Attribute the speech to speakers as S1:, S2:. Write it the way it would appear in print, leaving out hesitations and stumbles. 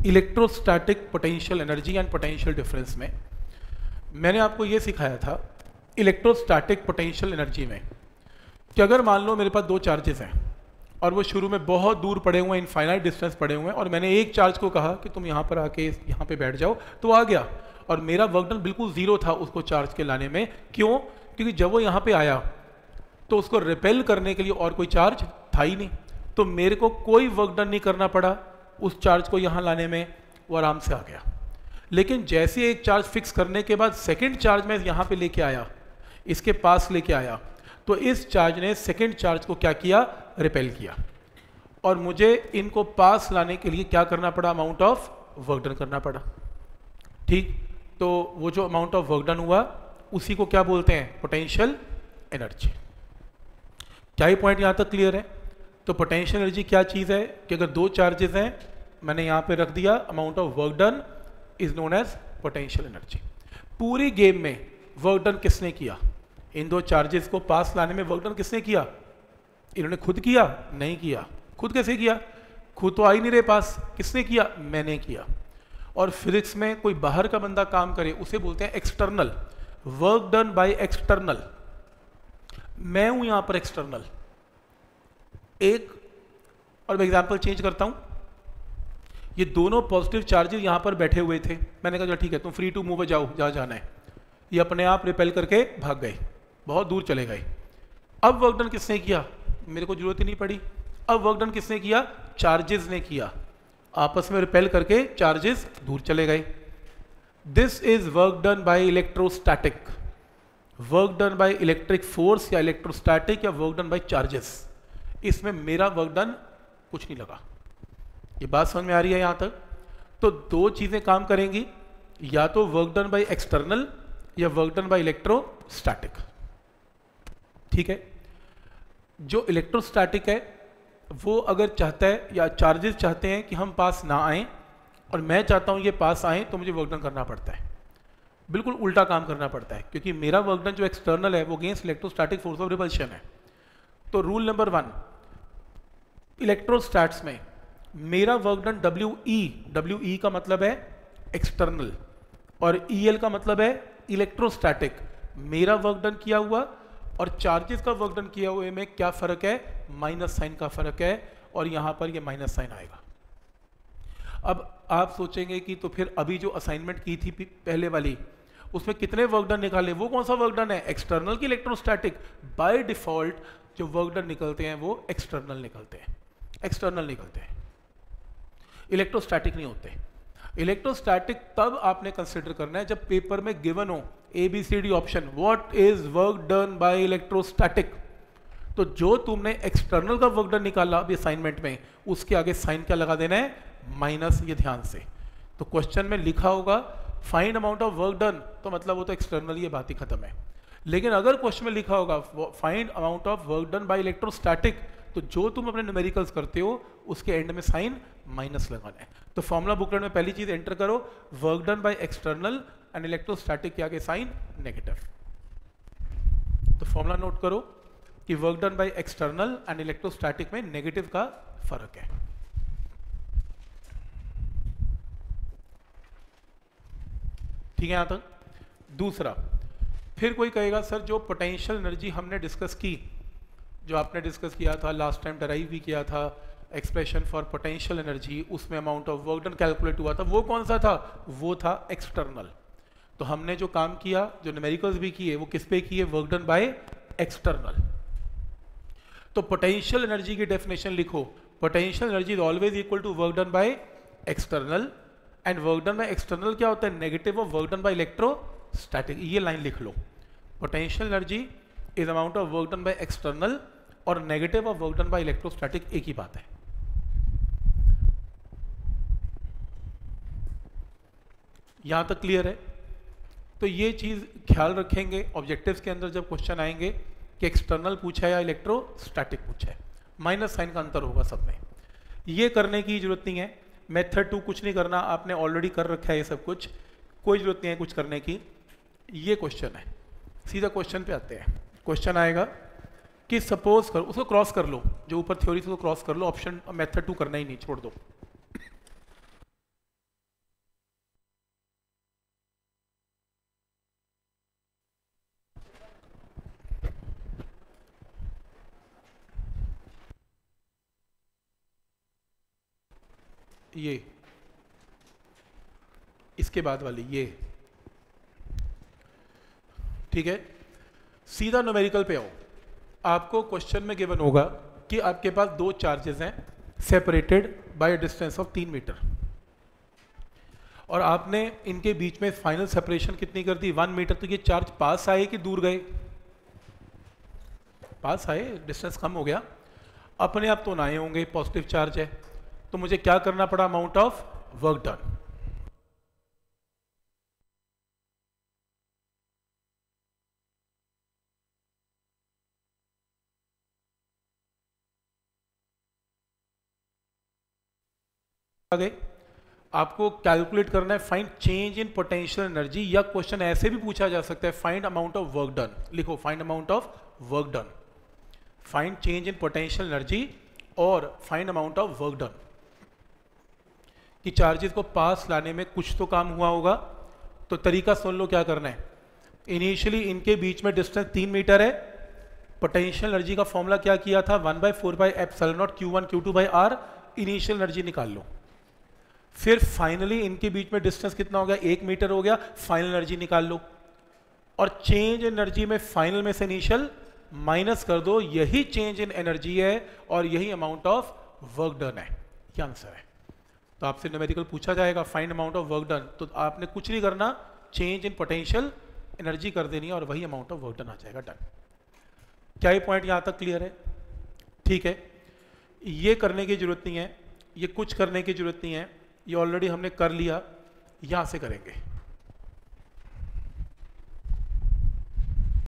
S1: Electrostatic potential energy and potential difference में मैंने आपको ये सिखाया था इलेक्ट्रोस्टैटिक पोटेंशियल एनर्जी में कि अगर मान लो मेरे पास दो चार्जेस हैं और वो शुरू में बहुत दूर पड़े हुए हैं, इनफाइनाइट डिस्टेंस पड़े हुए हैं, और मैंने एक चार्ज को कहा कि तुम यहाँ पर आके यहाँ पे बैठ जाओ, तो आ गया और मेरा वर्क डन बिल्कुल जीरो था उसको चार्ज के लाने में। क्यों? क्योंकि जब वो यहाँ पे आया तो उसको रिपेल करने के लिए और कोई चार्ज था ही नहीं, तो मेरे को कोई वर्क डन नहीं करना पड़ा उस चार्ज को यहाँ लाने में, वो आराम से आ गया। लेकिन जैसे एक चार्ज फिक्स करने के बाद सेकेंड चार्ज मैं यहाँ पे लेके आया, इसके पास लेके आया, तो इस चार्ज ने सेकेंड चार्ज को क्या किया? रिपेल किया, और मुझे इनको पास लाने के लिए क्या करना पड़ा? अमाउंट ऑफ वर्क डन करना पड़ा। ठीक, तो वो जो अमाउंट ऑफ वर्क डन हुआ उसी को क्या बोलते हैं? Potential energy. क्या ये पॉइंट यहाँ तक क्लियर है? तो पोटेंशियल एनर्जी क्या चीज़ है कि अगर दो चार्जेस हैं, मैंने यहाँ पे रख दिया amount of work done is known as potential energy. पूरी गेम में वर्क डन किसने किया? इन दो चार्जेस को पास लाने में वर्क डन किसने किया? इन्होंने खुद किया? नहीं किया। खुद कैसे किया? खुद तो आ ही नहीं रहे पास, किसने किया? मैंने किया। और फिजिक्स में कोई बाहर का बंदा काम करे उसे बोलते हैं external, work done by external. मैं हूं यहां पर एक्सटर्नल। एक और मैं एग्जांपल चेंज करता हूं, ये दोनों पॉजिटिव चार्जेस यहां पर बैठे हुए थे, मैंने कहा ठीक है तुम फ्री टू मूव जाओ जहां जाना है, ये अपने आप रिपेल करके भाग गए, बहुत दूर चले गए। अब वर्क डन किसने किया? मेरे को जरूरत ही नहीं पड़ी। अब वर्क डन किसने किया? चार्जेस ने किया, आपस में रिपेल करके चार्जेस दूर चले गए। This is work done by electrostatic, work done by electric force या इलेक्ट्रोस्टैटिक या वर्क डन बाय चार्जेस। इसमें मेरा वर्क डन कुछ नहीं लगा। ये बात समझ में आ रही है यहां तक? तो दो चीजें काम करेंगी, या तो वर्क डन बाय एक्सटर्नल या वर्क डन बाय इलेक्ट्रोस्टैटिक। ठीक है, जो इलेक्ट्रोस्टैटिक है वो अगर चाहता है या चार्जेस चाहते हैं कि हम पास ना आए और मैं चाहता हूं ये पास आए, तो मुझे वर्क डन करना पड़ता है, बिल्कुल उल्टा काम करना पड़ता है, क्योंकि मेरा वर्क डन जो एक्सटर्नल है वो against electrostatic force of repulsion है। तो रूल नंबर 1 इलेक्ट्रोस्टैट्स में मेरा वर्क डन WE का मतलब है एक्सटर्नल और EL का मतलब है इलेक्ट्रोस्टैटिक। मेरा वर्क डन किया हुआ और चार्जेस का वर्क डन किया हुए में क्या फर्क है? माइनस साइन का फर्क है, और यहां पर ये माइनस साइन आएगा। अब आप सोचेंगे कि तो फिर अभी जो असाइनमेंट की थी पहले वाली, उसमें कितने वर्क डन निकाले? वो कौन सा वर्क डन है? एक्सटर्नल की इलेक्ट्रोस्टैटिक? बाय डिफॉल्ट जो वर्क डन निकलते हैं वो एक्सटर्नल निकलते हैं, एक्सटर्नल निकलते हैं, इलेक्ट्रोस्टैटिक नहीं होते। इलेक्ट्रोस्टैटिक तब आपने कंसिडर करना है जब पेपर में गिवन हो ABCD option, what is work done by electrostatic. तो जो तुमने एक्सटर्नल का वर्क डन निकाला अभी असाइनमेंट में, उसके आगे साइन क्या लगा देना है? माइनस। ये ध्यान से, तो क्वेश्चन में लिखा होगा find amount of work done, तो मतलब वो तो एक्सटर्नल, ये बात ही खत्म है। लेकिन अगर क्वेश्चन में लिखा होगा find amount of work done by electrostatic, तो जो तुम अपने न्यूमेरिकल्स करते हो उसके एंड में साइन माइनस लगाना है। तो फॉर्मूला बुकलेट में पहली चीज एंटर करो, work done by external and electrostatic के आगे साइन नेगेटिव। तो फॉर्मूला नोट करो कि work done by external and electrostatic में नेगेटिव का फर्क है। ठीक है यहां तक? दूसरा, फिर कोई कहेगा सर जो पोटेंशियल एनर्जी हमने डिस्कस की, जो आपने डिस्कस किया था लास्ट टाइम, डराइव भी किया था, एक्सप्रेशन फॉर पोटेंशियल एनर्जी, उसमें amount of work done calculate हुआ था, वो कौन सा था? वो था एक्सटर्नल। तो हमने जो काम किया, जो न्यूमेरिकल्स भी किए, वो किस पे किए? Work done by external. तो पोटेंशियल एनर्जी की डेफिनेशन लिखो, potential energy is always equal to work done by external, and work done by external क्या होता है? Negative of work done by electrostatic. ये लाइन लिख लो, potential energy is amount of work done by external और negative of work done by electrostatic, एक ही बात है। यहां तक क्लियर है? तो ये चीज ख्याल रखेंगे ऑब्जेक्टिव्स के अंदर जब क्वेश्चन आएंगे कि एक्सटर्नल पूछा है या इलेक्ट्रोस्टैटिक पूछा है, माइनस साइन का अंतर होगा सब में। ये करने की जरूरत नहीं है, मेथड 2 कुछ नहीं करना, आपने ऑलरेडी कर रखा है ये सब कुछ, कोई जरूरत नहीं है कुछ करने की। ये क्वेश्चन है, सीधा क्वेश्चन पे आते हैं। क्वेश्चन आएगा कि सपोज करो, उसको क्रॉस कर लो, जो ऊपर थ्योरी से उसको क्रॉस कर लो, ऑप्शन मेथड 2 करना ही नहीं, छोड़ दो। ये, इसके बाद वाली ये, ठीक है। सीधा न्यूमेरिकल पे आओ। आपको क्वेश्चन में गिवन होगा कि आपके पास दो चार्जेस हैं separated by distance of 3 metre, और आपने इनके बीच में फाइनल सेपरेशन कितनी कर दी, 1 मीटर। तो ये चार्ज पास आए कि दूर गए, पास आए, डिस्टेंस कम हो गया। अपने आप तो ना आए होंगे, पॉजिटिव चार्ज है, तो मुझे क्या करना पड़ा, अमाउंट ऑफ वर्क डन। आगे आपको कैलकुलेट करना है find change in potential energy, या क्वेश्चन ऐसे भी पूछा जा सकता है find amount of work done. लिखो find amount of work done, find change in potential energy और find amount of work done. कि चार्जेस को पास लाने में कुछ तो काम हुआ होगा। तो तरीका सुन लो क्या करना है। इनिशियली इनके बीच में डिस्टेंस 3 मीटर है। पोटेंशियल एनर्जी का फॉर्मूला क्या किया था, 1/4πε0 Q1 Q2/R। इनिशियल एनर्जी निकाल लो। फिर फाइनली इनके बीच में डिस्टेंस कितना हो गया, 1 मीटर हो गया, फाइनल एनर्जी निकाल लो। और चेंज इन एनर्जी में फाइनल में से इनिशियल माइनस कर दो, यही चेंज इन एनर्जी है और यही अमाउंट ऑफ वर्क डन है। क्या आंसर है। तो आपसे न्यूमेरिकल पूछा जाएगा find amount of work done, तो आपने कुछ नहीं करना, चेंज इन पोटेंशियल एनर्जी कर देनी है और वही अमाउंट ऑफ वर्क डन आ जाएगा। डन। क्या ये पॉइंट यहां तक क्लियर है? ठीक है, ये करने की जरूरत नहीं है, ये कुछ करने की जरूरत नहीं है, ये ऑलरेडी हमने कर लिया। यहां से करेंगे।